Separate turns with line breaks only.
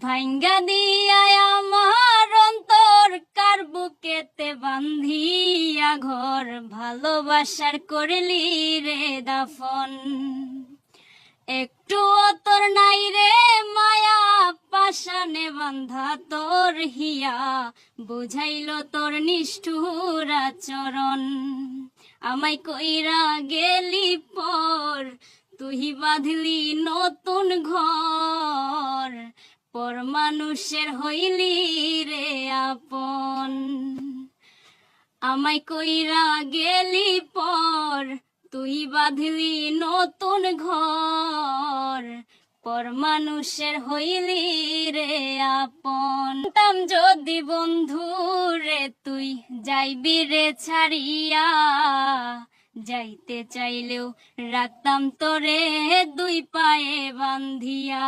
ভাঙ্গা দিয়া আমার অন্তর কার বুকেতে বান্ধিয়া ঘর ভালোবাসার করলি রে দাফন। একটু তোর নাই রে মায়া পাশানে বান্ধা তোর হিয়া বুঝাইল তোর নিষ্ঠুর আচরণ। আমায় কইরা গেলি পর তুই বাঁধলি নতুন ঘর পর মানুষের হইলি রে আপন। আমায় কইরা গেলি পর তুই বাঁধলি নতুন ঘর পর মানুষের হইলি রে আপন। তাম যদি বন্ধু রে তুই যাইবি রে ছাড়িয়া যাইতে চাইলেও রাখতাম তোরে দুই পায়ে বান্ধিয়া।